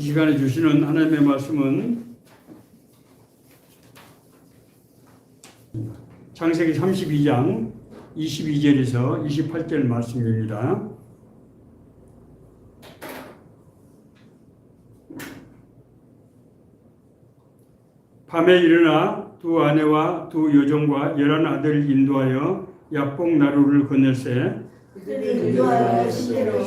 시간에 주시는 하나님의 말씀은 창세기 32장 22절에서 28절 말씀입니다. 밤에 일어나 두 아내와 두 여종과 11 아들을 인도하여 야복 나루를 건널세 그들이 인도하여 시내로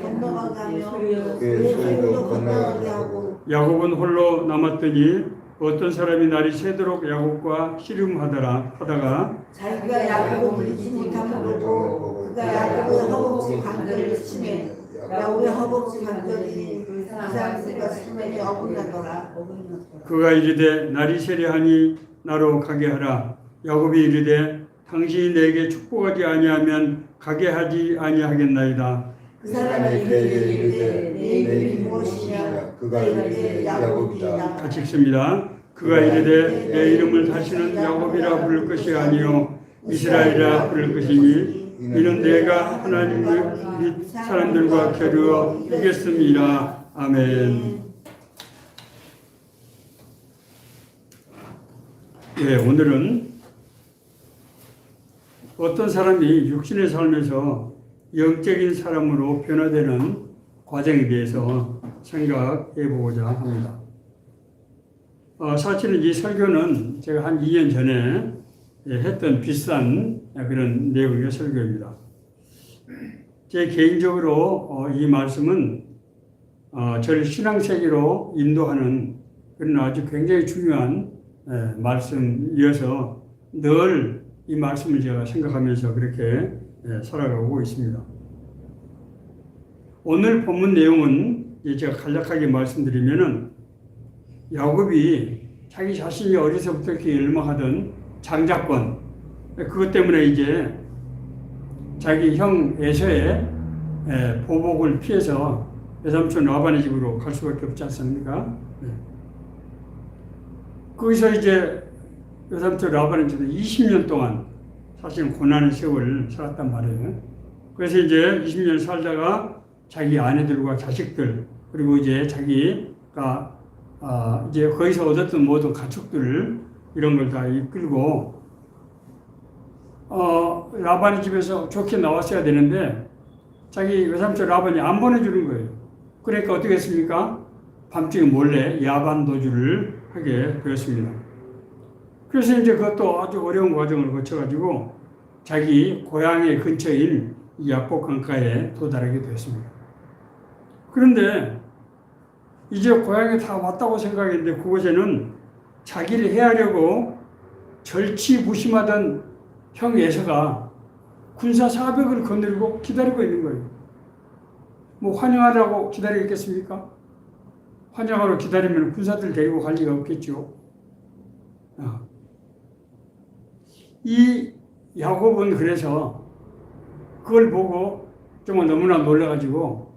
건너가며 그의 소유도 건너가게 하고 야곱은 홀로 남았더니 어떤 사람이 날이 새도록 야곱과 씨름하다가 자기가 야곱을 잊지 못함을 보고 그가 야곱의 허벅지 관절을 치매 야곱의 허벅지 관절이 그 사람들과 스멜이 어긋나더라. 그가 이르되 날이 세려하니 나로 가게 하라. 야곱이 이르되 당신이 내게 축복하지 아니하면 가게 하지 아니하겠나이다. 그 사람이 이르되 내 이름이 무엇이냐? 그가 이르되 야곱이다. 같이 읽습니다. 그가 이르되 내 이름을 다시는 야곱이라 부를 것이 아니요 이스라엘이라 부를 것이니 이는 내가 하나님을 및 사람들과 겨루어 이겼음이라. 아멘. 예, 오늘은 어떤 사람이 육신의 삶에서 영적인 사람으로 변화되는 과정에 대해서 생각해 보고자 합니다. 사실은 이 설교는 제가 한 2년 전에 했던 비슷한 그런 내용의 설교입니다. 제 개인적으로 이 말씀은 저를 신앙세계로 인도하는 그런 아주 굉장히 중요한 말씀이어서 늘 이 말씀을 제가 생각하면서 그렇게 살아가고 있습니다. 오늘 본문 내용은 제가 간략하게 말씀드리면은 야곱이 자기 자신이 어려서부터 이렇게 열망하던 장자권, 그것 때문에 이제 자기 형 에서의 보복을 피해서 외삼촌 라반의 집으로 갈 수밖에 없지 않습니까? 거기서 이제 외삼촌 라반의 집에 20년 동안 사실은 고난의 세월을 살았단 말이에요. 그래서 이제 20년 살다가 자기 아내들과 자식들, 그리고 이제 자기가 이제 거기서 얻었던 모든 가축들을 이런 걸 다 이끌고 라반의 집에서 좋게 나왔어야 되는데 자기 외삼촌 라반이 안 보내주는 거예요. 그러니까 어떻게 했습니까? 밤중에 몰래 야반 도주를 하게 되었습니다. 그래서 이제 그것도 아주 어려운 과정을 거쳐가지고 자기 고향의 근처인 야복 강가에 도달하게 되었습니다. 그런데 이제 고향에 다 왔다고 생각했는데 그곳에는 자기를 해하려고 절치부심하던 형 에서가 군사 400을 거느리고 기다리고 있는 거예요. 뭐 환영하라고 기다리겠습니까? 환영하러 기다리면 군사들 데리고 갈 리가 없겠죠. 이 야곱은 그래서 그걸 보고 정말 너무나 놀라가지고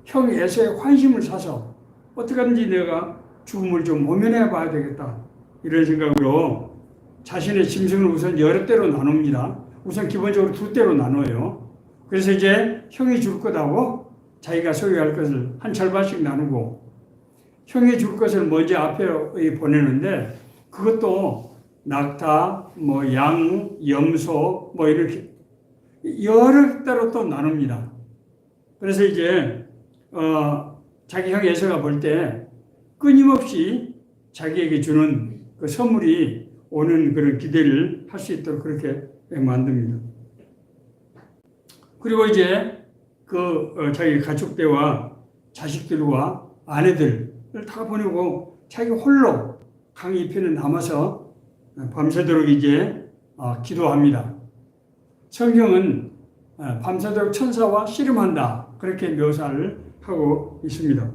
형 에서의 환심을 사서 어떻게 하든지 내가 죽음을 좀 모면해 봐야 되겠다. 이런 생각으로 자신의 짐승을 우선 여러 대로 나눕니다. 우선 기본적으로 2대로 나눠요. 그래서 이제 형이 죽을 것하고 자기가 소유할 것을 한 절반씩 나누고 형이 죽을 것을 먼저 앞에 보내는데 그것도 낙타, 뭐 양, 염소, 뭐 이렇게 여러 대로 또 나눕니다. 그래서 이제 자기 형 에서가 볼 때 끊임없이 자기에게 주는 그 선물이 오는 그런 기대를 할 수 있도록 그렇게 만듭니다. 그리고 이제 자기 가축대와 자식들과 아내들을 다 보내고 자기 홀로 강 이편에 남아서 밤새도록 이제 기도합니다. 성경은 밤새도록 천사와 씨름한다 그렇게 묘사를 하고 있습니다.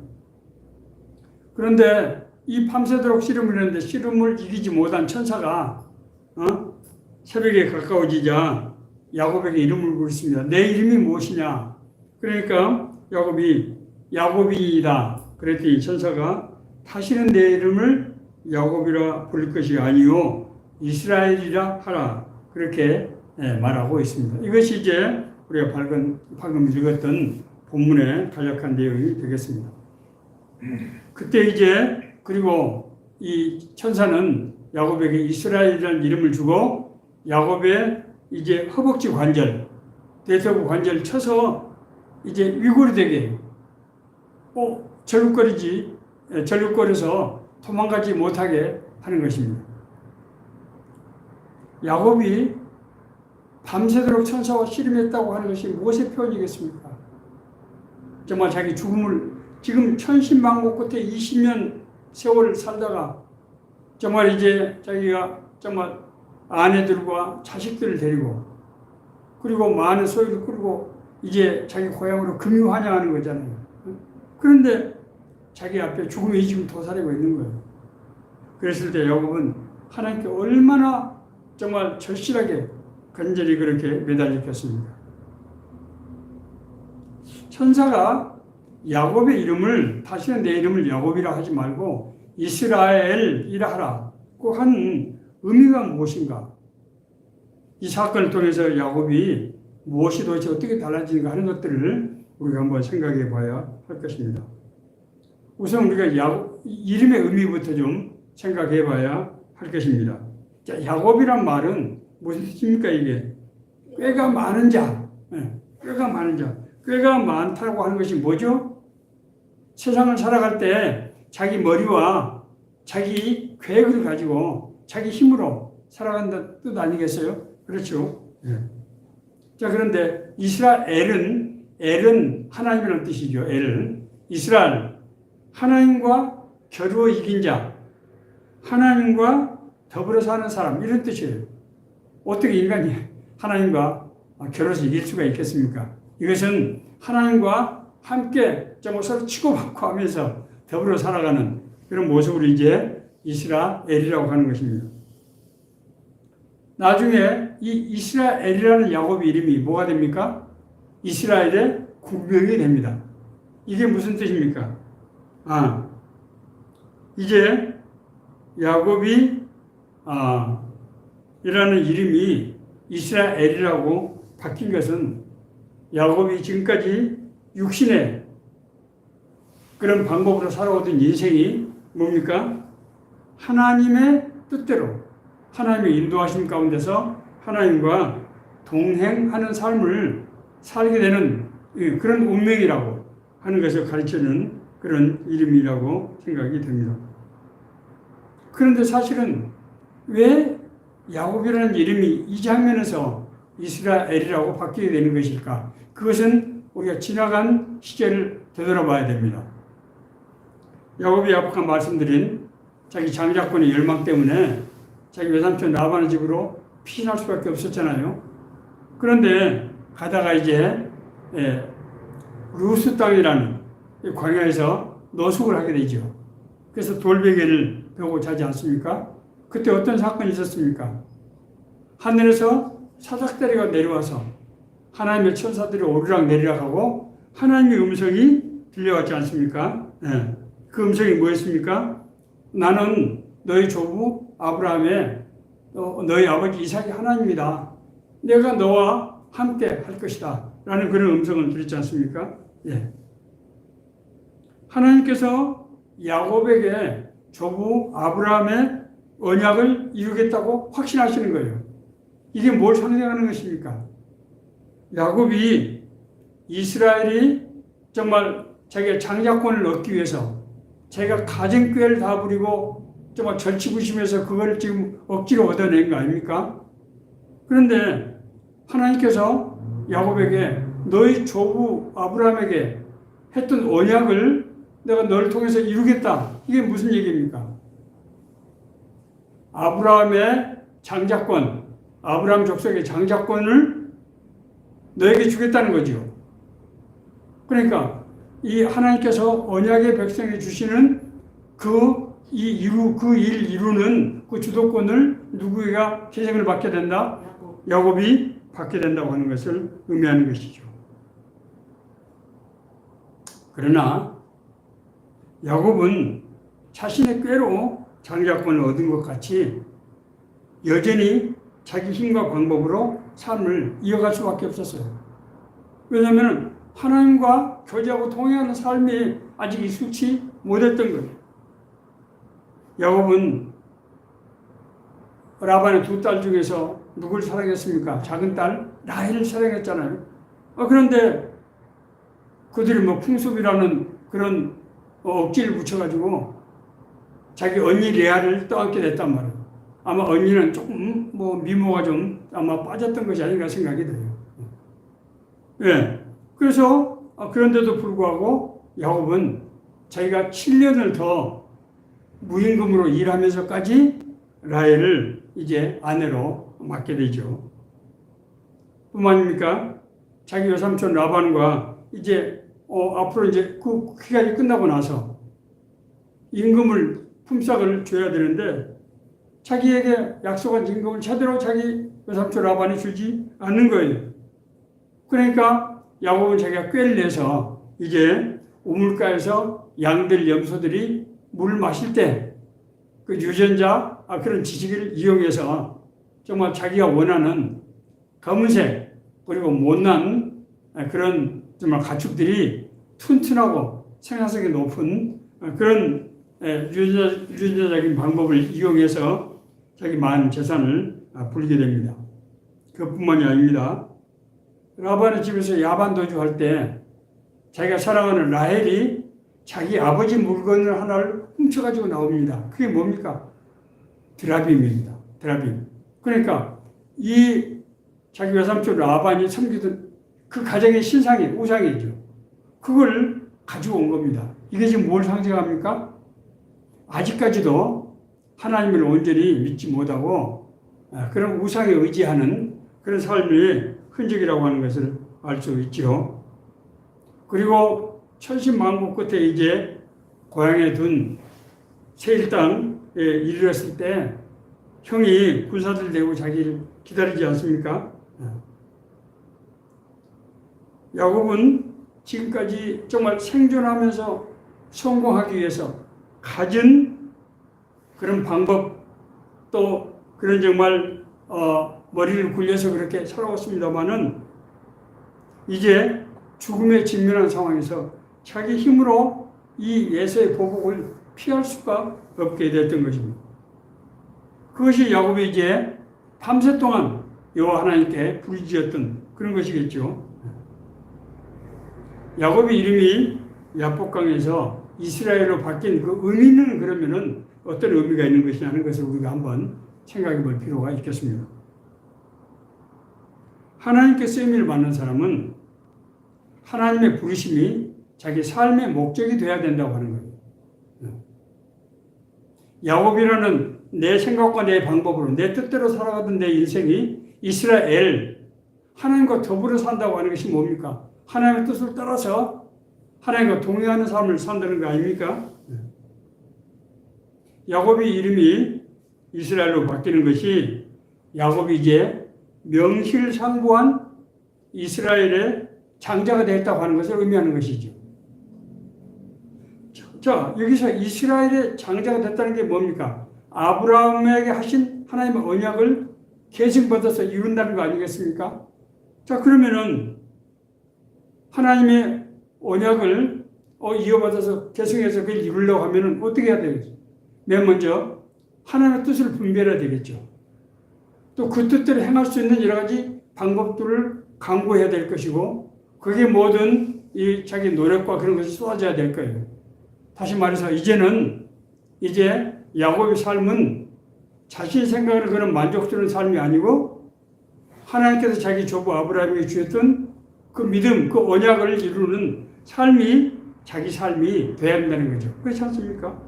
그런데 이 밤새도록 씨름을 했는데 씨름을 이기지 못한 천사가 새벽에 가까워지자 야곱에게 이름을 부르습니다. 내 이름이 무엇이냐? 그러니까 야곱이 야곱이다 그랬더니 천사가 다시는 내 이름을 야곱이라 부를 것이 아니요 이스라엘이라 하라 그렇게 말하고 있습니다. 이것이 이제 우리가 방금 읽었던 본문의 간략한 내용이 되겠습니다. 그때 이제 그리고 이 천사는 야곱에게 이스라엘이라는 이름을 주고 야곱의 이제 허벅지 관절, 대퇴부 관절을 쳐서 이제 위골이 되게 절룩거려서 도망가지 못하게 하는 것입니다. 야곱이 밤새도록 천사와 씨름했다고 하는 것이 무엇의 표현이겠습니까? 정말 자기 죽음을 지금 천신만고 끝에 20년 세월을 살다가 정말 이제 자기가 정말 아내들과 자식들을 데리고 그리고 많은 소유를 끌고 이제 자기 고향으로 금유환영하는 거잖아요. 그런데 자기 앞에 죽음이 지금 도사리고 있는 거예요. 그랬을 때 야곱은 하나님께 얼마나 정말 절실하게 간절히 그렇게 매달렸겠습니까? 천사가 야곱의 이름을 다시는 내 이름을 야곱이라 하지 말고 이스라엘이라 하라고 한 의미가 무엇인가? 이 사건을 통해서 야곱이 무엇이 도대체 어떻게 달라지는가 하는 것들을 우리가 한번 생각해 봐야 할 것입니다. 우선 우리가 이름의 의미부터 좀 생각해 봐야 할 것입니다. 자, 야곱이란 말은 무슨 뜻입니까, 이게? 꾀가 많은 자. 꾀가 많은 자. 꾀가 많다고 하는 것이 뭐죠? 세상을 살아갈 때 자기 머리와 자기 계획을 가지고 자기 힘으로 살아간다는 뜻 아니겠어요? 그렇죠. 자, 그런데 엘은 하나님이라는 뜻이죠. 이스라엘. 하나님과 겨루어 이긴 자. 하나님과 더불어 사는 사람. 이런 뜻이에요. 어떻게 인간이 하나님과 겨루어서 이길 수가 있겠습니까? 이것은 하나님과 함께 정말 서로 치고받고 하면서 더불어 살아가는 그런 모습을 이제 이스라엘이라고 하는 것입니다. 나중에 이 이스라엘이라는 야곱의 이름이 뭐가 됩니까? 이스라엘의 국명이 됩니다. 이게 무슨 뜻입니까? 이제 야곱이 이라는 이름이 이스라엘이라고 바뀐 것은 야곱이 지금까지 육신의 그런 방법으로 살아오던 인생이 뭡니까? 하나님의 뜻대로 하나님의 인도하심 가운데서 하나님과 동행하는 삶을 살게 되는 그런 운명이라고 하는 것을 가르치는 그런 이름이라고 생각이 됩니다. 그런데 사실은 왜 야곱이라는 이름이 이 장면에서 이스라엘이라고 바뀌게 되는 것일까? 그것은 우리가 지나간 시절을 되돌아봐야 됩니다. 야곱이 아까 말씀드린 자기 장자권의 열망 때문에 자기 외삼촌 라반의 집으로 피신할 수밖에 없었잖아요. 그런데 가다가 이제 루스 땅이라는 광야에서 노숙을 하게 되죠. 그래서 돌베개를 베고 자지 않습니까? 그때 어떤 사건이 있었습니까? 하늘에서 사닥다리가 내려와서 하나님의 천사들이 오르락 내리락 하고 하나님의 음성이 들려왔지 않습니까? 그 음성이 뭐였습니까? 나는 너희 조부 아브라함의 너희 아버지 이삭의 하나님이다. 내가 너와 함께 할 것이다. 라는 그런 음성을 들었지 않습니까? 하나님께서 야곱에게 조부 아브라함의 언약을 이루겠다고 확신하시는 거예요. 이게 뭘 상징하는 것입니까? 야곱이 이스라엘이 정말 자기가 장자권을 얻기 위해서 자기가 가정교회를 다 부리고 정말 절치부심해서 그걸 지금 억지로 얻어낸 거 아닙니까? 그런데 하나님께서 야곱에게 너희 조부 아브라함에게 했던 언약을 내가 너를 통해서 이루겠다. 이게 무슨 얘기입니까? 아브라함의 장자권, 아브라함 족속의 장자권을 너에게 주겠다는 거죠. 그러니까 이 하나님께서 언약의 백성에 주시는 그 일 이루는 그 주도권을 누구에게 계승을 받게 된다? 야곱이 받게 된다고 하는 것을 의미하는 것이죠. 그러나 야곱은 자신의 꾀로 장자권을 얻은 것 같이 여전히 자기 힘과 방법으로 삶을 이어갈 수밖에 없었어요. 왜냐하면 하나님과 교제하고 동행하는 삶이 아직 익숙치 못했던 거예요. 야곱은 라반의 두 딸 중에서 누굴 사랑했습니까? 작은 딸 라헬을 사랑했잖아요. 그런데 그들이 뭐 풍습이라는 그런 억지를 붙여가지고 자기 언니 레아를 떠안게 됐단 말이에요. 아마 언니는 조금 뭐 미모가 좀 아마 빠졌던 것이 아닌가 생각이 들어요. 예. 그래서 그런데도 불구하고 야곱은 자기가 7년을 더 무임금으로 일하면서까지 라헬을 이제 아내로 맡게 되죠. 뿐만입니까? 자기 외삼촌 라반과 이제 앞으로 이제 그 기간이 끝나고 나서 임금을 품삯을 줘야 되는데 자기에게 약속한 임금을 제대로 자기 외삼촌 라반이 주지 않는 거예요. 그러니까 야곱은 자기가 꾀를 내서 이제 우물가에서 양들 염소들이 물 마실 때 그 유전자 그런 지식을 이용해서 정말 자기가 원하는 검은색 그리고 못난 그런 정말 가축들이 튼튼하고 생산성이 높은 그런 유전자적인 방법을 이용해서 자기 많은 재산을 불게 됩니다. 그뿐만이 아닙니다. 라반의 집에서 야반도주할 때 자기가 사랑하는 라헬이 자기 아버지 물건을 하나를 훔쳐가지고 나옵니다. 그게 뭡니까? 드라빔입니다. 드라빔. 그러니까 이 자기 외삼촌 라반이 섬기던 그 가정의 신상이 우상이죠. 그걸 가지고 온 겁니다. 이게 지금 뭘 상징합니까? 아직까지도 하나님을 온전히 믿지 못하고 그런 우상에 의지하는 그런 삶의 흔적이라고 하는 것을 알 수 있죠. 그리고 천신만고 끝에 이제 고향에 둔 세일 땅에 이르렀을 때 형이 군사들 내고 자기를 기다리지 않습니까? 야곱은 지금까지 정말 생존하면서 성공하기 위해서 가진 그런 방법 또 그런 정말 머리를 굴려서 그렇게 살아왔습니다마는 이제 죽음에 직면한 상황에서 자기 힘으로 이 예수의 보복을 피할 수가 없게 됐던 것입니다. 그것이 야곱이 이제 밤새 동안 여호와 하나님께 부르짖었던 그런 것이겠죠. 야곱의 이름이 야복강에서 이스라엘로 바뀐 그 의미는 그러면은 어떤 의미가 있는 것이냐는 것을 우리가 한번 생각해 볼 필요가 있겠습니다. 하나님께 쓰임을 받는 사람은 하나님의 부르심이 자기 삶의 목적이 되어야 된다고 하는 거예요. 야곱이라는 내 생각과 내 방법으로 내 뜻대로 살아가던 내 인생이 이스라엘 하나님과 더불어 산다고 하는 것이 뭡니까? 하나님의 뜻을 따라서 하나님과 동의하는 삶을 산다는 거 아닙니까? 야곱의 이름이 이스라엘로 바뀌는 것이 야곱이 이제 명실상부한 이스라엘의 장자가 되었다고 하는 것을 의미하는 것이죠. 자, 여기서 이스라엘의 장자가 됐다는 게 뭡니까? 아브라함에게 하신 하나님의 언약을 계승받아서 이룬다는 거 아니겠습니까? 자, 그러면은 하나님의 언약을 이어받아서 계승해서 그걸 이루려고 하면은 어떻게 해야 되겠어요? 맨 먼저 하나님의 뜻을 분별해야 되겠죠. 또 그 뜻대로 행할 수 있는 여러 가지 방법들을 강구해야 될 것이고 그게 모든 이 자기 노력과 그런 것이 쏟아져야 될 거예요. 다시 말해서 이제 야곱의 삶은 자신이 생각하는 그런 만족스러운 삶이 아니고 하나님께서 자기 조부 아브라함에게 주셨던 그 믿음, 그 언약을 이루는 삶이 자기 삶이 돼야 된다는 거죠. 그렇지 않습니까?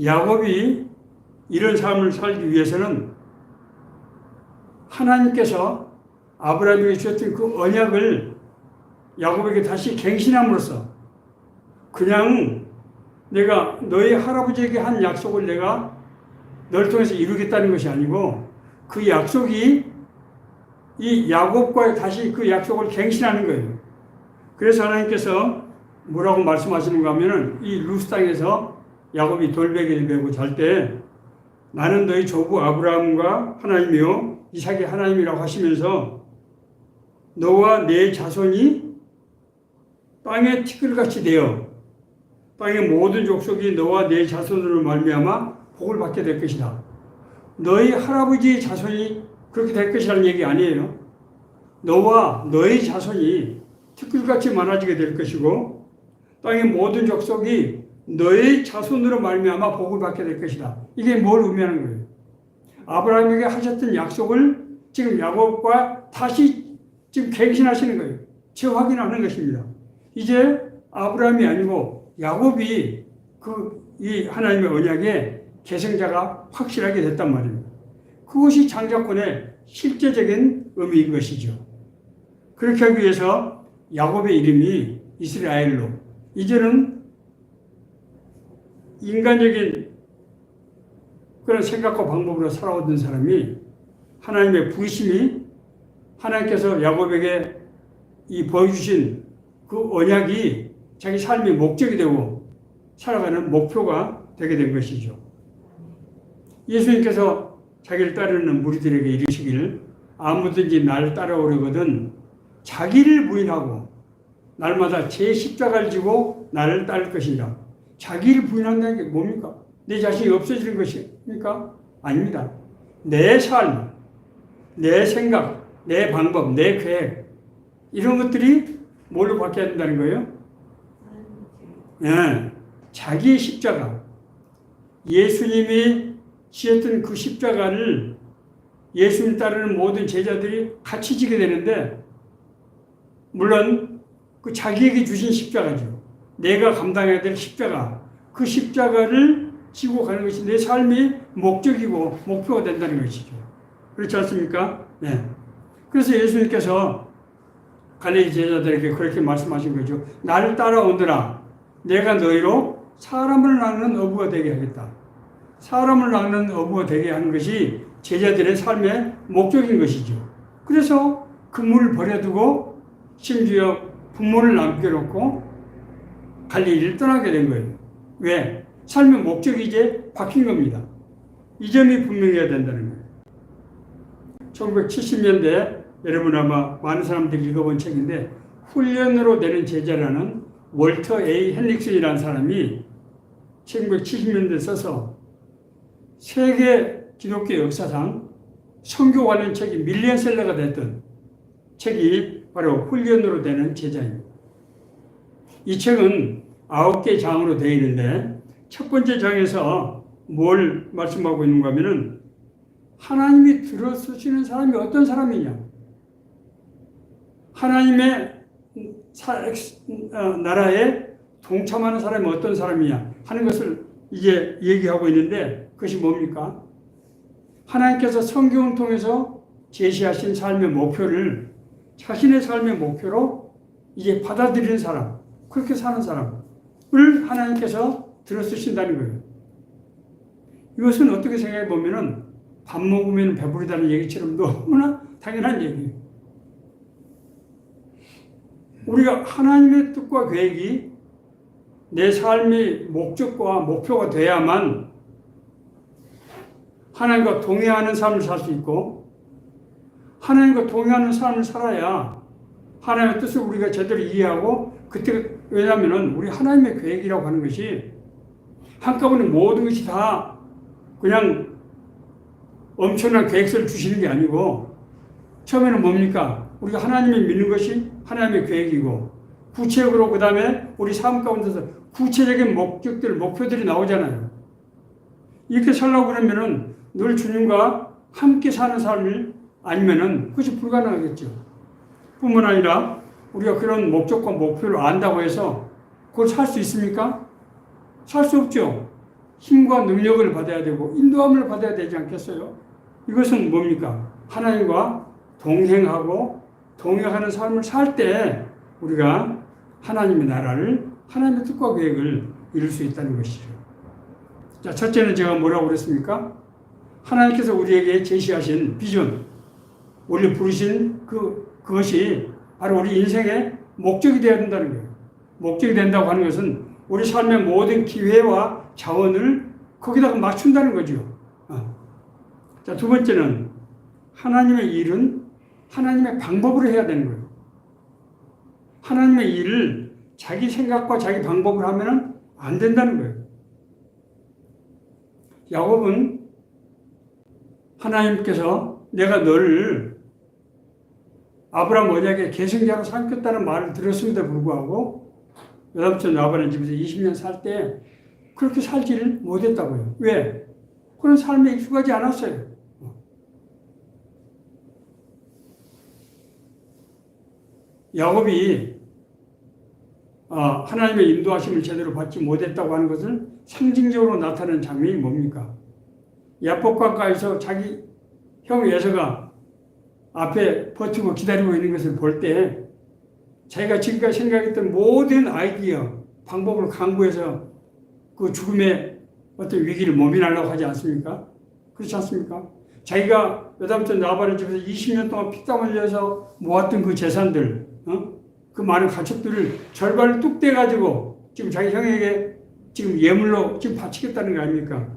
야곱이 이런 삶을 살기 위해서는 하나님께서 아브라함에게 주셨던 그 언약을 야곱에게 다시 갱신함으로써 그냥 내가 너희 할아버지에게 한 약속을 내가 너를 통해서 이루겠다는 것이 아니고 그 약속이 이 야곱과 다시 그 약속을 갱신하는 거예요. 그래서 하나님께서 뭐라고 말씀하시는가 하면은 이 루스 땅에서 야곱이 돌베개를 메고 잘 때 나는 너희 조부 아브라함과 하나님이요 이삭이 하나님이라고 하시면서 너와 네 자손이 땅의 티끌같이 되어 땅의 모든 족속이 너와 네 자손으로 말미암아 복을 받게 될 것이다. 너희 할아버지의 자손이 그렇게 될 것이라는 얘기 아니에요. 너와 너희 자손이 티끌같이 많아지게 될 것이고 땅의 모든 족속이 너희 자손으로 말미암아 복을 받게 될 것이다. 이게 뭘 의미하는 거예요? 아브라함에게 하셨던 약속을 지금 야곱과 다시 지금 갱신하시는 거예요. 재확인하는 것입니다. 이제 아브라함이 아니고 야곱이 이 하나님의 언약의 계승자가 확실하게 됐단 말입니다. 그것이 장자권의 실제적인 의미인 것이죠. 그렇게 하기 위해서 야곱의 이름이 이스라엘로, 이제는 인간적인 그런 생각과 방법으로 살아오던 사람이 하나님의 부심이 하나님께서 야곱에게 이 보여주신 그 언약이 자기 삶의 목적이 되고 살아가는 목표가 되게 된 것이죠. 예수님께서 자기를 따르는 무리들에게 이르시기를 아무든지 나를 따라오려거든 자기를 부인하고 날마다 제 십자가를 지고 나를 따를 것이니라. 자기를 부인한다는 게 뭡니까? 내 자신이 없어지는 것입니까? 아닙니다. 내 삶, 내 생각, 내 방법, 내 계획 이런 것들이 뭘로 바뀌어야 된다는 거예요? 네, 자기의 십자가. 예수님이 지었던 그 십자가를 예수님 따르는 모든 제자들이 같이 지게 되는데 물론 그 자기에게 주신 십자가죠. 내가 감당해야 될 십자가. 그 십자가를 지고 가는 것이 내 삶의 목적이고 목표가 된다는 것이죠. 그렇지 않습니까? 네. 그래서 예수님께서 갈릴리 제자들에게 그렇게 말씀하신 거죠. 나를 따라오너라. 내가 너희로 사람을 낳는 어부가 되게 하겠다. 사람을 낳는 어부가 되게 하는 것이 제자들의 삶의 목적인 것이죠. 그래서 근무를 버려두고 심지어 부모를 남겨놓고 갈릴리를 떠나게 된 거예요. 왜? 삶의 목적이 이제 바뀐 겁니다. 이 점이 분명해야 된다는 거예요. 1970년대 여러분 아마 많은 사람들이 읽어본 책인데 훈련으로 되는 제자라는 월터 A. 헨릭슨이라는 사람이 1970년대에 써서 세계 기독교 역사상 선교 관련 책이 밀리언셀러가 됐던 책이 바로 훈련으로 되는 제자입니다. 이 책은 9개 장으로 되어 있는데 첫 번째 장에서 뭘 말씀하고 있는가 하면은 하나님이 들어쓰시는 사람이 어떤 사람이냐, 하나님의 나라에 동참하는 사람이 어떤 사람이냐 하는 것을 이제 얘기하고 있는데 그것이 뭡니까? 하나님께서 성경을 통해서 제시하신 삶의 목표를 자신의 삶의 목표로 이제 받아들이는 사람, 그렇게 사는 사람을 하나님께서 들어쓰신다는 거예요. 이것은 어떻게 생각해 보면은 밥 먹으면 배부르다는 얘기처럼 너무나 당연한 얘기예요. 우리가 하나님의 뜻과 계획이 내 삶의 목적과 목표가 돼야만 하나님과 동행하는 삶을 살 수 있고 하나님과 동행하는 삶을 살아야 하나님의 뜻을 우리가 제대로 이해하고 그때 왜냐하면 우리 하나님의 계획이라고 하는 것이 한꺼번에 모든 것이 다 그냥 엄청난 계획서를 주시는 게 아니고 처음에는 뭡니까? 우리가 하나님을 믿는 것이 하나님의 계획이고 구체적으로 그 다음에 우리 삶 가운데서 구체적인 목적들, 목표들이 나오잖아요. 이렇게 살려고 그러면은 늘 주님과 함께 사는 삶을 아니면은 그것이 불가능하겠죠. 뿐만 아니라 우리가 그런 목적과 목표를 안다고 해서 그걸 살 수 있습니까? 살 수 없죠. 힘과 능력을 받아야 되고 인도함을 받아야 되지 않겠어요? 이것은 뭡니까? 하나님과 동행하고 동행하는 삶을 살 때 우리가 하나님의 나라를 하나님의 뜻과 계획을 이룰 수 있다는 것이죠. 자, 첫째는 제가 뭐라고 그랬습니까? 하나님께서 우리에게 제시하신 비전, 원래 부르신 그것이 바로 우리 인생의 목적이 되어야 된다는 거예요. 목적이 된다고 하는 것은 우리 삶의 모든 기회와 자원을 거기다가 맞춘다는 거죠. 자, 두 번째는 하나님의 일은 하나님의 방법으로 해야 되는 거예요. 하나님의 일을 자기 생각과 자기 방법을 하면은 안 된다는 거예요. 야곱은 하나님께서 내가 너를 아브라함 언약의 계승자로 삼겠다는 말을 들었음에도 불구하고 여담촌 라반의 집에서 20년 살 때 그렇게 살지를 못했다고요. 왜? 그런 삶에 익숙하지 않았어요. 야곱이 하나님의 인도하심을 제대로 받지 못했다고 하는 것을 상징적으로 나타내는 장면이 뭡니까? 야복강가에서 자기 형 에서가 앞에 버티고 기다리고 있는 것을 볼 때 자기가 지금까지 생각했던 모든 아이디어, 방법을 강구해서 그 죽음의 어떤 위기를 모면하려고 하지 않습니까? 그렇지 않습니까? 자기가 여담촌 나발의 집에서 20년 동안 피땀 흘려서 모았던 그 재산들, 그 많은 가축들을 절반을 뚝 떼가지고 지금 자기 형에게 지금 예물로 지금 바치겠다는 거 아닙니까?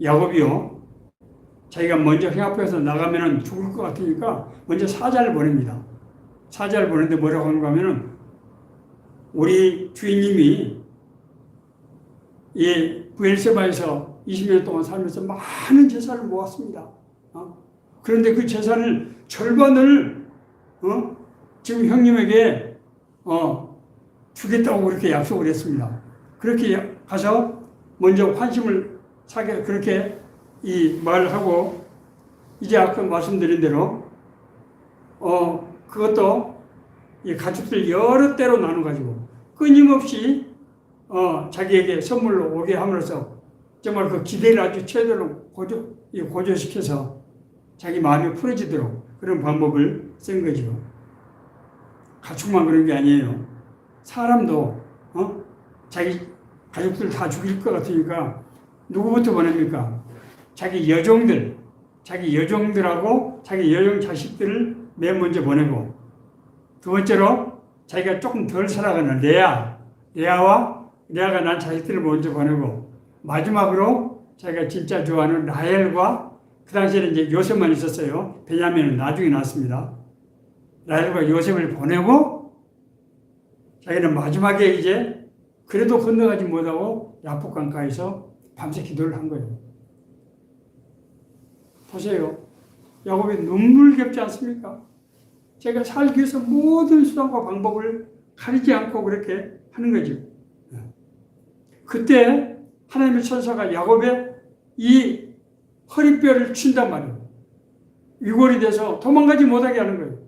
야곱이요. 자기가 먼저 형 앞에서 나가면은 죽을 것 같으니까 먼저 사자를 보냅니다. 사자를 보내는데 뭐라고 하는가 하면은 우리 주인님이 이 브엘세바에서 20년 동안 살면서 많은 재산을 모았습니다. 그런데 그 재산을 절반을 지금 형님에게 주겠다고 그렇게 약속을 했습니다. 그렇게 가서 먼저 환심을 사게 그렇게 이 말을 하고 이제 아까 말씀드린 대로 그것도 이 가축들 여러 때로 나눠 가지고 끊임없이 자기에게 선물로 오게 함으로써 정말 그 기대를 아주 최대로 고조시켜서 자기 마음이 풀어지도록 그런 방법을 쓴 거죠. 가축만 그런 게 아니에요. 사람도 자기 가족들 다 죽일 것 같으니까 누구부터 보냅니까? 자기 여종들하고 자기 여종 자식들을 맨 먼저 보내고 두 번째로 자기가 조금 덜 살아가는 레아가 난 자식들을 먼저 보내고 마지막으로 자기가 진짜 좋아하는 라헬과 그 당시에는 이제 요셉만 있었어요. 베냐민은 나중에 났습니다. 라헬과 요셉을 보내고 자기는 마지막에 이제 그래도 건너가지 못하고 야복강가에서 밤새 기도를 한 거예요. 보세요. 야곱이 눈물겹지 않습니까? 제가 살기 위해서 모든 수단과 방법을 가리지 않고 그렇게 하는 거죠. 그때 하나님의 천사가 야곱의 이 허리뼈를 친단 말이에요. 위골이 돼서 도망가지 못하게 하는 거예요.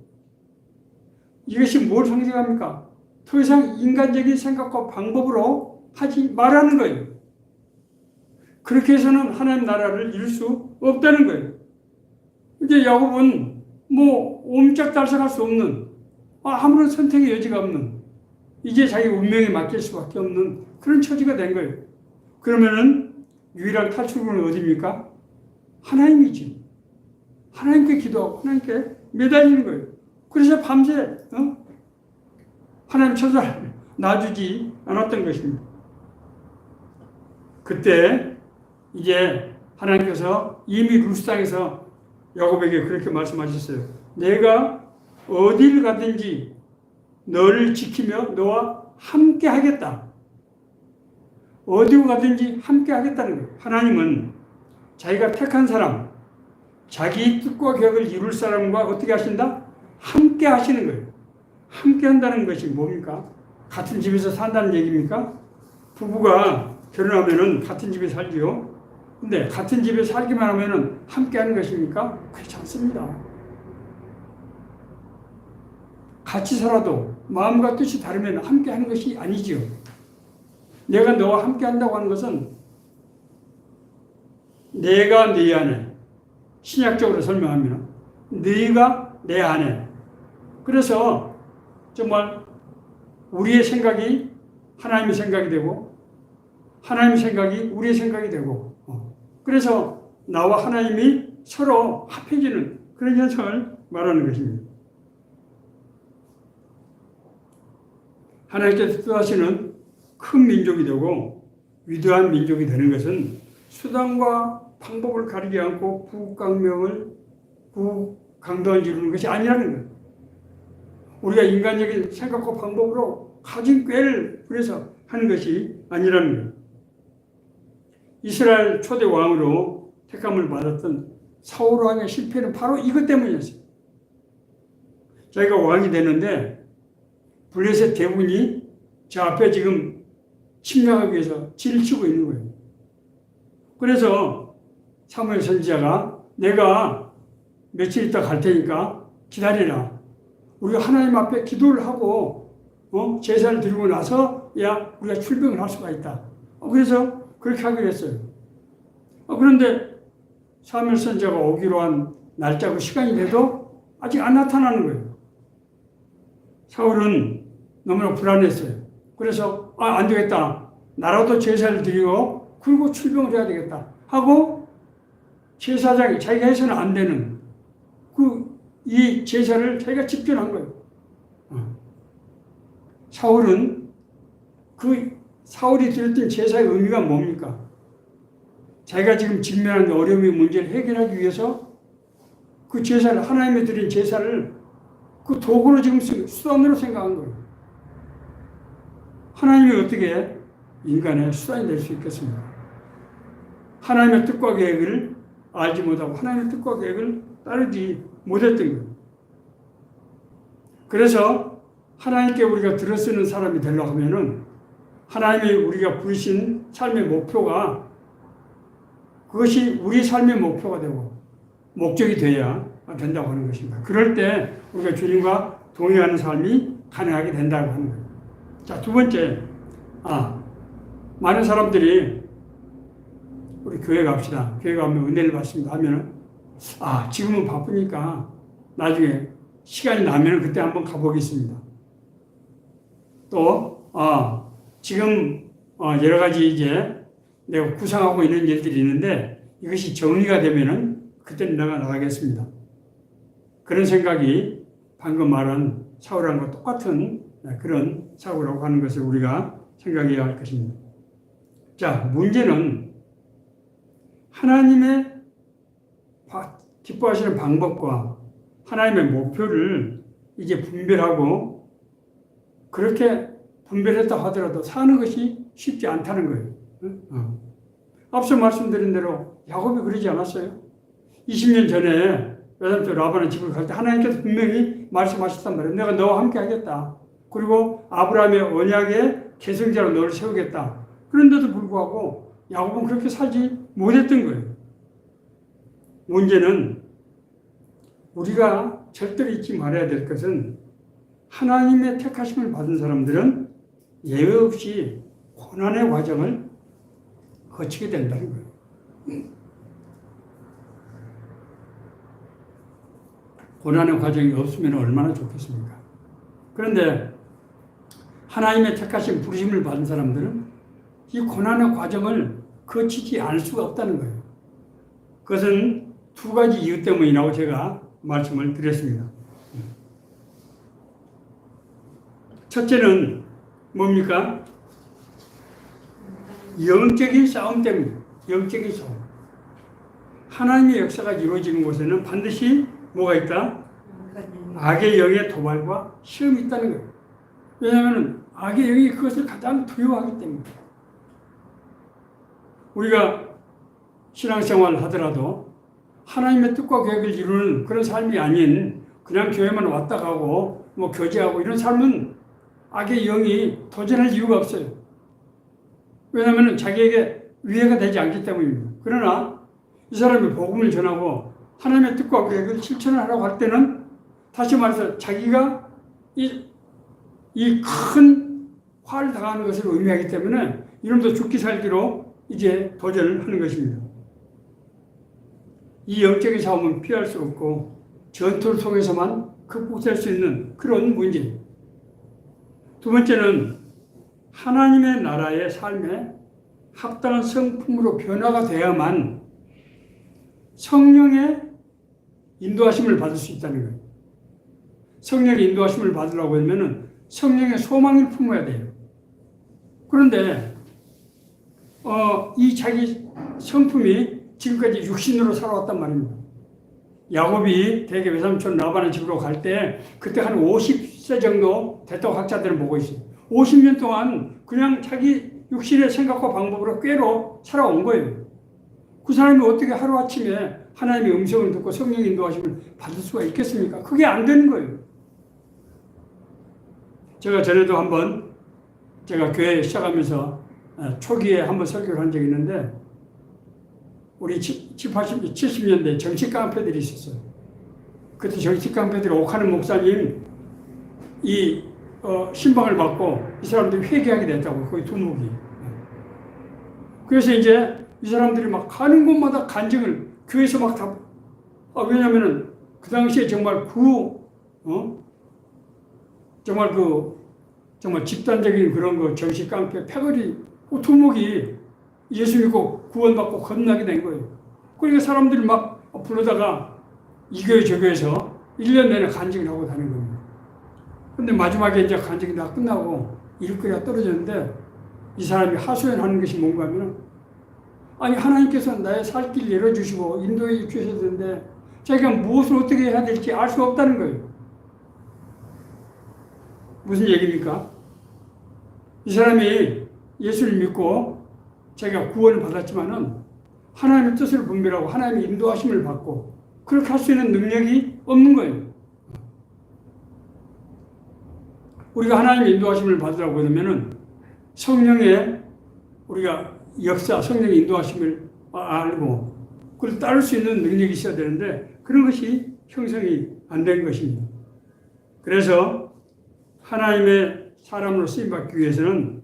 이것이 뭘 상징합니까? 더 이상 인간적인 생각과 방법으로 하지 말라는 거예요. 그렇게 해서는 하나님 나라를 이룰 수 없다는 거예요. 이제 야곱은 옴짝달싹할 수 없는 아무런 선택의 여지가 없는 이제 자기 운명에 맡길 수밖에 없는 그런 처지가 된 거예요. 그러면은 유일한 탈출구는 어디입니까? 하나님이지. 하나님께 기도하고 하나님께 매달리는 거예요. 그래서 밤새 하나님 천사를 놔주지 않았던 것입니다. 그때 이제 하나님께서 이미 루스당에서 야곱에게 그렇게 말씀하셨어요. 내가 어딜 가든지 너를 지키며 너와 함께 하겠다. 어디로 가든지 함께 하겠다는 거예요. 하나님은 자기가 택한 사람, 자기 뜻과 계획을 이룰 사람과 어떻게 하신다? 함께 하시는 거예요. 함께 한다는 것이 뭡니까? 같은 집에서 산다는 얘기입니까? 부부가 결혼하면은 같은 집에 살지요. 근데 같은 집에 살기만 하면은 함께 하는 것입니까? 그렇지 않습니다. 같이 살아도 마음과 뜻이 다르면 함께 하는 것이 아니지요. 내가 너와 함께 한다고 하는 것은 내가 네 안에, 신약적으로 설명하면 네가 내 안에. 그래서 정말 우리의 생각이 하나님의 생각이 되고 하나님의 생각이 우리의 생각이 되고 그래서 나와 하나님이 서로 합해지는 그런 현상을 말하는 것입니다. 하나님께서 뜻하시는 큰 민족이 되고 위대한 민족이 되는 것은 수단과 방법을 가리지 않고 부강도한 이루는 것이 아니라는 거예요. 우리가 인간적인 생각과 방법으로 가진 꾀를 부려서 하는 것이 아니라는 거예요. 이스라엘 초대 왕으로 택함을 받았던 사울 왕의 실패는 바로 이것 때문이었어요. 자기가 왕이 되는데 블레셋 대군이 저 앞에 지금 침략하기 위해서 진을 치고 있는 거예요. 그래서 사무엘 선지자가 내가 며칠 있다 갈 테니까 기다리라. 우리가 하나님 앞에 기도를 하고 제사를 드리고 나서 우리가 출병을 할 수가 있다. 그래서 그렇게 하기로 했어요. 그런데 사무엘 선지자가 오기로 한 날짜고 시간이 돼도 아직 안 나타나는 거예요. 사울은 너무나 불안했어요. 그래서 안 되겠다. 나라도 제사를 드리고 그리고 출병을 해야 되겠다 하고 제사장이 자기가 해서는 안 되는 이 제사를 자기가 집전한 거예요. 사울은 사울이 드렸던 제사의 의미가 뭡니까? 자기가 지금 직면한 어려움의 문제를 해결하기 위해서 그 제사를, 하나님의 드린 제사를 그 도구로 지금 수단으로 생각한 거예요. 하나님이 어떻게 인간의 수단이 될 수 있겠습니까? 하나님의 뜻과 계획을 알지 못하고 하나님의 뜻과 계획을 따르지 못했던 거예요. 그래서 하나님께 우리가 들어쓰는 사람이 되려고 하면은 하나님이 우리가 부르신 삶의 목표가 그것이 우리 삶의 목표가 되고 목적이 돼야 된다고 하는 것입니다. 그럴 때 우리가 주님과 동행하는 삶이 가능하게 된다고 하는 거예요. 자, 두 번째, 많은 사람들이 우리 교회 갑시다. 교회 가면 은혜를 받습니다 하면은 지금은 바쁘니까 나중에 시간이 나면 그때 한번 가보겠습니다. 또 지금 여러 가지 이제 내가 구상하고 있는 일들이 있는데 이것이 정리가 되면은 그때는 내가 나가겠습니다. 그런 생각이 방금 말한 사울왕과 똑같은 그런 사고라고 하는 것을 우리가 생각해야 할 것입니다. 자, 문제는 하나님의 기뻐하시는 방법과 하나님의 목표를 이제 분별하고 그렇게 분별했다 하더라도 사는 것이 쉽지 않다는 거예요. 앞서 말씀드린 대로 야곱이 그러지 않았어요? 20년 전에 외삼촌 라반의 집을 갈 때 하나님께서 분명히 말씀하셨단 말이에요. 내가 너와 함께 하겠다. 그리고 아브라함의 언약의 계승자로 너를 세우겠다. 그런데도 불구하고 야곱은 그렇게 살지 못했던 거예요. 문제는 우리가 절대로 잊지 말아야 될 것은 하나님의 택하심을 받은 사람들은 예외 없이 고난의 과정을 거치게 된다는 거예요. 고난의 과정이 없으면 얼마나 좋겠습니까? 그런데 하나님의 택하신 부르심을 받은 사람들은 이 고난의 과정을 거치지 않을 수가 없다는 거예요. 그것은 두 가지 이유 때문이라고 제가 말씀을 드렸습니다. 첫째는 뭡니까? 영적인 싸움 때문입니다. 영적인 싸움. 하나님의 역사가 이루어지는 곳에는 반드시 뭐가 있다? 악의 영의 도발과 시험이 있다는 거예요. 왜냐하면 악의 영이 그것을 가장 두려워하기 때문에. 우리가 신앙생활을 하더라도 하나님의 뜻과 계획을 이루는 그런 삶이 아닌 그냥 교회만 왔다 가고 교제하고 이런 삶은 악의 영이 도전할 이유가 없어요. 왜냐하면 자기에게 위해가 되지 않기 때문입니다. 그러나 이 사람이 복음을 전하고 하나님의 뜻과 계획을 실천을 하라고 할 때는 다시 말해서 자기가 이 큰 화를 당하는 것을 의미하기 때문에 이놈도 죽기 살기로 이제 도전을 하는 것입니다. 이 영적인 싸움은 피할 수 없고 전투를 통해서만 극복될 수 있는 그런 문제입니다. 두 번째는 하나님의 나라의 삶에 합당한 성품으로 변화가 돼야만 성령의 인도하심을 받을 수 있다는 거예요. 성령의 인도하심을 받으려고 하면 성령의 소망을 품어야 돼요. 그런데 이 자기 성품이 지금까지 육신으로 살아왔단 말입니다. 야곱이 대개 외삼촌 라반의 집으로 갈 때 그때 한 50 60세 정도 됐다고 학자들은 보고 있어요. 50년 동안 그냥 자기 육신의 생각과 방법으로 꾀로 살아온 거예요. 그 사람이 어떻게 하루아침에 하나님의 음성을 듣고 성령 인도하심을 받을 수가 있겠습니까? 그게 안 되는 거예요. 제가 전에도 한번 제가 교회 시작하면서 초기에 한번 설교를 한 적이 있는데 우리 70년대 정치 깡패들이 있었어요. 그때 정치 깡패들이 옥하는 목사님 신방을 받고 이 사람들이 회개하게 됐다고 거의 두목이. 그래서 이제 이 사람들이 막 가는 곳마다 간증을 교회에서 막 다 왜냐면은 그 당시에 정말 정말 집단적인 그런 거 정치 깡패 패거리 두목이 예수 믿고 구원받고 건너게 된 거예요. 그러니까 사람들이 막 불러다가 이 교회 저 교회에서 1년 내내 간증을 하고 다니는 겁니다. 근데 마지막에 이제 간증이 다 끝나고 일거리가 떨어졌는데 이 사람이 하소연하는 것이 뭔가 하면 아니 하나님께서 나의 살 길 열어주시고 인도해 주셔야 되는데 자기가 무엇을 어떻게 해야 될지 알 수 없다는 거예요. 무슨 얘기입니까? 이 사람이 예수를 믿고 자기가 구원을 받았지만은 하나님의 뜻을 분별하고 하나님의 인도하심을 받고 그렇게 할 수 있는 능력이 없는 거예요. 우리가 하나님의 인도하심을 받으라고 그러면은 성령의 우리가 역사, 성령의 인도하심을 알고 그걸 따를 수 있는 능력이 있어야 되는데 그런 것이 형성이 안 된 것입니다. 그래서 하나님의 사람으로 쓰임받기 위해서는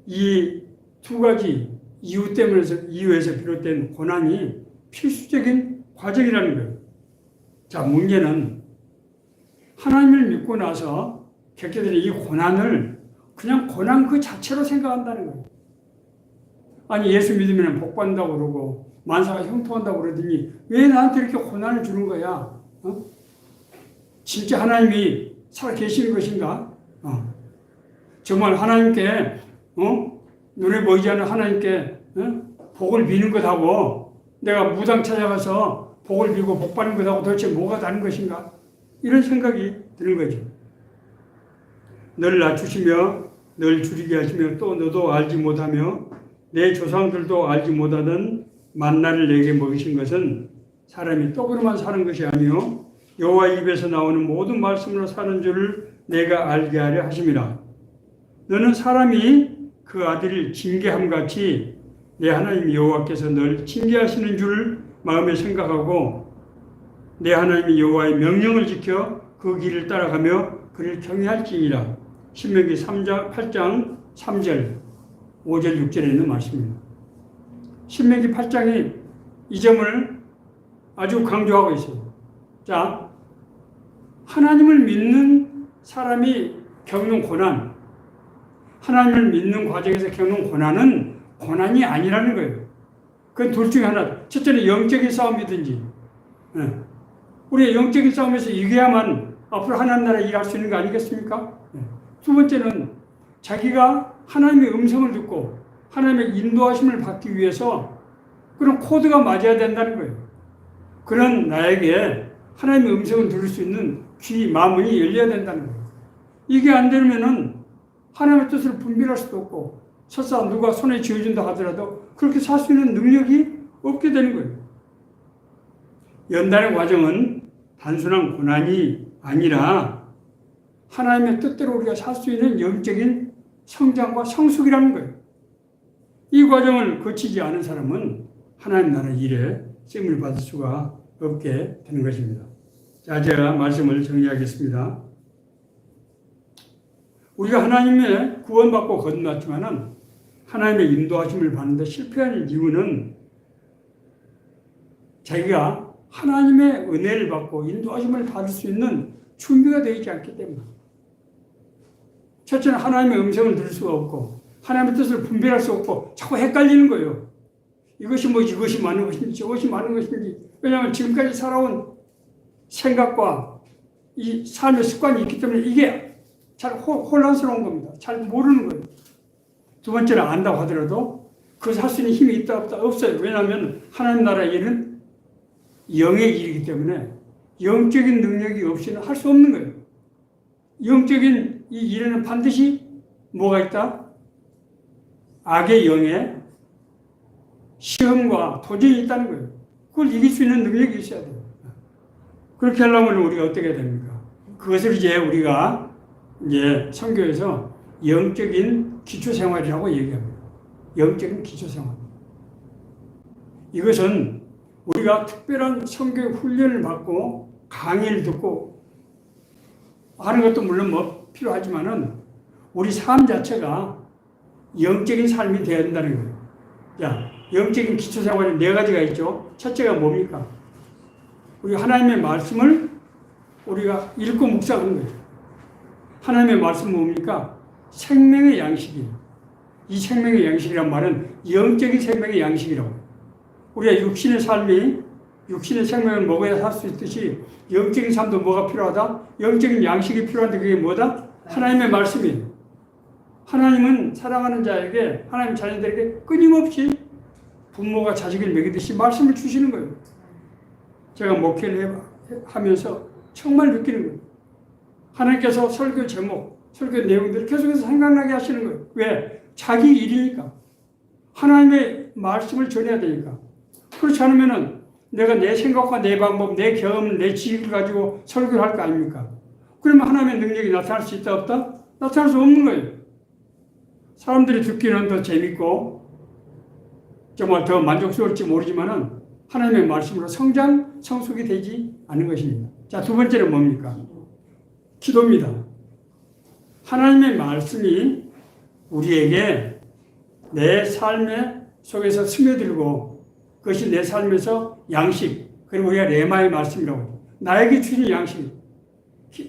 이 두 가지 이유에서 비롯된 고난이 필수적인 과정이라는 거예요. 자, 문제는 하나님을 믿고 나서 겪게 되는 이 고난을 그냥 고난 그 자체로 생각한다는 거예요. 아니 예수 믿으면 복받는다고 그러고 만사가 형통한다고 그러더니 왜 나한테 이렇게 고난을 주는 거야? 진짜 하나님이 살아 계시는 것인가? 정말 하나님께 눈에 보이지 않는 하나님께 복을 비는 것하고 내가 무당 찾아가서 복을 빌고 복 받는 것하고 도대체 뭐가 다른 것인가? 이런 생각이 드는 거죠. 너를 낮추시며 널 줄이게 하시며 또 너도 알지 못하며 내 조상들도 알지 못하던 만나를 내게 먹이신 것은 사람이 떡으로만 사는 것이 아니요 여호와 입에서 나오는 모든 말씀으로 사는 줄을 내가 알게 하려 하심이라. 너는 사람이 그 아들을 징계함같이 내 하나님 여호와께서 널 징계하시는 줄 마음에 생각하고 내 하나님 여호와의 명령을 지켜 그 길을 따라가며 그를 경외할지니라. 신명기 8장 3절 5절 6절에 있는 말씀입니다. 신명기 8장이 이 점을 아주 강조하고 있어요. 자, 하나님을 믿는 사람이 겪는 고난, 하나님을 믿는 과정에서 겪는 고난은 고난이 아니라는 거예요. 그건 둘 중에 하나. 첫째는 영적인 싸움이든지, 우리의 영적인 싸움에서 이겨야만 앞으로 하나님 나라 일할 수 있는 거 아니겠습니까? 두 번째는 자기가 하나님의 음성을 듣고 하나님의 인도하심을 받기 위해서 그런 코드가 맞아야 된다는 거예요. 그런 나에게 하나님의 음성을 들을 수 있는 귀, 마음이 열려야 된다는 거예요. 이게 안 되면은 하나님의 뜻을 분별할 수도 없고 설사 누가 손에 쥐어준다 하더라도 그렇게 살 수 있는 능력이 없게 되는 거예요. 연단의 과정은 단순한 고난이 아니라 하나님의 뜻대로 우리가 살 수 있는 영적인 성장과 성숙이라는 거예요. 이 과정을 거치지 않은 사람은 하나님 나라 일에 쓰임을 받을 수가 없게 되는 것입니다. 자, 제가 말씀을 정리하겠습니다. 우리가 하나님의 구원받고 거듭났지만은 하나님의 인도하심을 받는데 실패하는 이유는 자기가 하나님의 은혜를 받고 인도하심을 받을 수 있는 준비가 되어 있지 않기 때문입니다. 첫째는 하나님의 음성을 들을 수가 없고 하나님의 뜻을 분별할 수 없고 자꾸 헷갈리는 거예요. 이것이 많은 것인지 저것이 많은 것인지. 왜냐하면 지금까지 살아온 생각과 이 삶의 습관이 있기 때문에 이게 잘 혼란스러운 겁니다. 잘 모르는 거예요. 두 번째는 안다고 하더라도 그것을 할 수 있는 힘이 있다 없다 없어요. 왜냐하면 하나님 나라 일은 영의 일이기 때문에 영적인 능력이 없이는 할 수 없는 거예요. 영적인 이 일에는 반드시 뭐가 있다? 악의 영의 시험과 도전이 있다는 거예요. 그걸 이길 수 있는 능력이 있어야 돼요. 그렇게 하려면 우리가 어떻게 해야 됩니까? 그것을 이제 우리가 이제 선교에서 영적인 기초생활이라고 얘기합니다. 영적인 기초생활. 이것은 우리가 특별한 선교 훈련을 받고 강의를 듣고 하는 것도 물론 뭐 필요하지만은 우리 삶 자체가 영적인 삶이 되어야 된다는 거예요. 자, 영적인 기초생활이 네 가지가 있죠. 첫째가 뭡니까? 우리 하나님의 말씀을 우리가 읽고 묵상하는 거예요. 하나님의 말씀은 뭡니까? 생명의 양식이에요. 이 생명의 양식이란 말은 영적인 생명의 양식이라고 해요. 우리가 육신의 삶이 육신의 생명을 먹어야 살 수 있듯이 영적인 삶도 뭐가 필요하다? 영적인 양식이 필요한데 그게 뭐다? 하나님의 말씀이에요. 하나님은 사랑하는 자에게 하나님 자녀들에게 끊임없이 부모가 자식을 먹이듯이 말씀을 주시는 거예요. 제가 목회를 하면서 정말 느끼는 거예요. 하나님께서 설교 제목, 설교 내용들을 계속해서 생각나게 하시는 거예요. 왜? 자기 일이니까. 하나님의 말씀을 전해야 되니까. 그렇지 않으면은 내가 내 생각과 내 방법, 내 경험, 내 지식을 가지고 설교를 할 거 아닙니까? 그러면 하나님의 능력이 나타날 수 있다 없다? 나타날 수 없는 거예요. 사람들이 듣기는 더 재밌고 정말 더 만족스러울지 모르지만은 하나님의 말씀으로 성숙이 되지 않은 것입니다. 자, 두 번째는 뭡니까? 기도입니다. 하나님의 말씀이 우리에게 내 삶의 속에서 스며들고 그것이 내 삶에서 양식, 그리고 우리가 레마의 말씀이라고 해요. 나에게 주신 양식,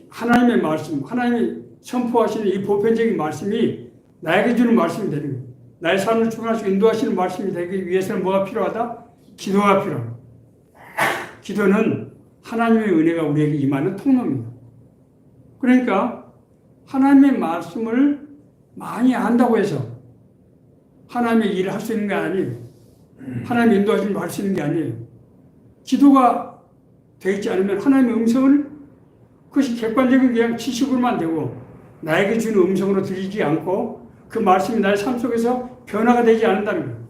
하나님의 말씀, 하나님이 선포하시는 이 보편적인 말씀이 나에게 주는 말씀이 되는 거예요. 나의 삶을 주관하시고 인도하시는 말씀이 되기 위해서는 뭐가 필요하다? 기도가 필요합니다. 기도는 하나님의 은혜가 우리에게 임하는 통로입니다. 그러니까 하나님의 말씀을 많이 안다고 해서 하나님의 일을 할 수 있는 게 아니에요. 하나님의 인도하심을 할 수 있는 게 아니에요. 기도가 되어 있지 않으면 하나님의 음성을 그것이 객관적인 그냥 지식으로만 되고 나에게 주는 음성으로 들리지 않고 그 말씀이 나의 삶 속에서 변화가 되지 않는다는 거예요.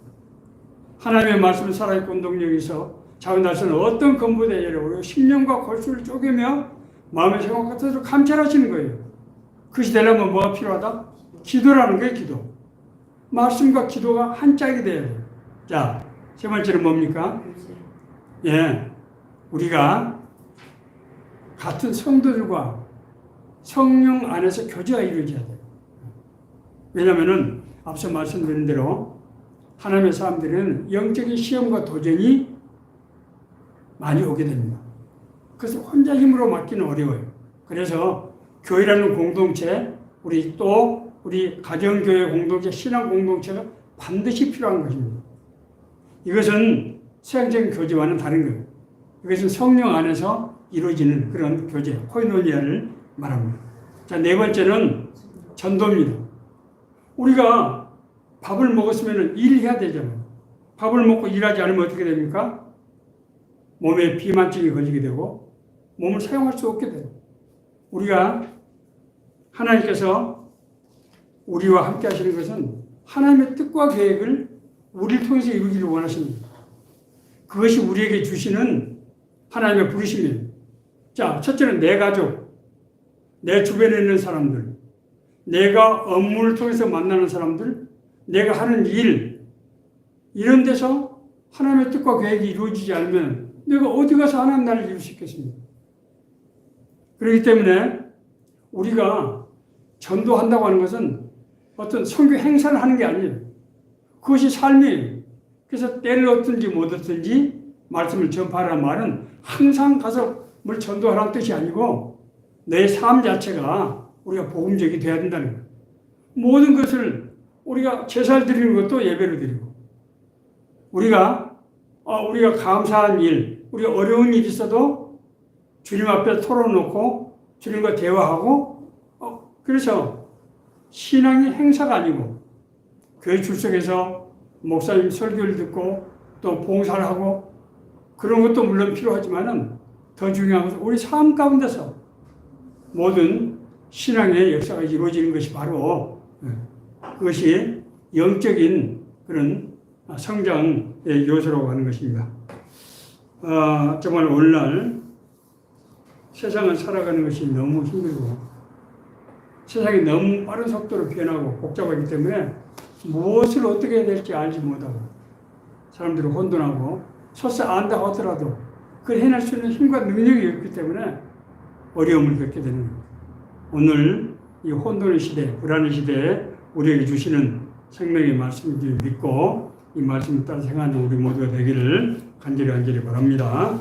하나님의 말씀은 살아있고 운동력이 있어 작은 날서는 어떤 건보다 예로우려 심령과 골수를 쪼개며 마음의 생각 같아서 감찰하시는 거예요. 그것이 되려면 뭐가 필요하다? 기도라는 거예요. 기도. 말씀과 기도가 한 짝이 돼야 돼요. 자, 세 번째는 뭡니까? 예, 우리가 같은 성도들과 성령 안에서 교제가 이루어져야 돼요. 왜냐하면 앞서 말씀드린 대로 하나님의 사람들은 영적인 시험과 도전이 많이 오게 됩니다. 그래서 혼자 힘으로 막기는 어려워요. 그래서 교회라는 공동체, 우리 가정교회 공동체, 신앙 공동체가 반드시 필요한 것입니다. 이것은 세상적인 교제와는 다른 거예요. 이것은 성령 안에서 이루어지는 그런 교제, 코이노니아를 말합니다. 자, 네 번째는 전도입니다. 우리가 밥을 먹었으면 일해야 되잖아요. 밥을 먹고 일하지 않으면 어떻게 됩니까? 몸에 비만증이 걸리게 되고 몸을 사용할 수 없게 돼요. 우리가 하나님께서 우리와 함께 하시는 것은 하나님의 뜻과 계획을 우리를 통해서 이루기를 원하십니다. 그것이 우리에게 주시는 하나님의 부르심이에요. 자, 첫째는 내 가족, 내 주변에 있는 사람들, 내가 업무를 통해서 만나는 사람들, 내가 하는 일, 이런 데서 하나님의 뜻과 계획이 이루어지지 않으면 내가 어디 가서 하나님 나라를 이룰 수 있겠습니까? 그렇기 때문에 우리가 전도한다고 하는 것은 어떤 선교 행사를 하는 게 아니에요. 그것이 삶이에요. 그래서 때를 얻든지 못 얻든지 말씀을 전파하라는 말은 항상 가서 뭘 전도하라는 뜻이 아니고 내 삶 자체가 우리가 복음적이 돼야 된다는 거예요. 모든 것을 우리가 제사를 드리는 것도 예배로 드리고 우리가 감사한 일, 우리가 어려운 일이 있어도 주님 앞에 털어놓고 주님과 대화하고 그래서 신앙이 행사가 아니고 교회 출석해서 목사님 설교를 듣고 또 봉사를 하고 그런 것도 물론 필요하지만은 더 중요한 것은 우리 삶 가운데서 모든 신앙의 역사가 이루어지는 것이 바로 그것이 영적인 그런 성장의 요소라고 하는 것입니다. 정말 오늘날 세상을 살아가는 것이 너무 힘들고 세상이 너무 빠른 속도로 변하고 복잡하기 때문에 무엇을 어떻게 해야 될지 알지 못하고 사람들은 혼돈하고 설사 안다 하더라도 그걸 해낼 수 있는 힘과 능력이 없기 때문에 어려움을 겪게 되는 겁니다. 오늘 이 혼돈의 시대, 불안의 시대에 우리에게 주시는 생명의 말씀을 믿고 이 말씀을 따라 생각하는 우리 모두가 되기를 간절히 바랍니다.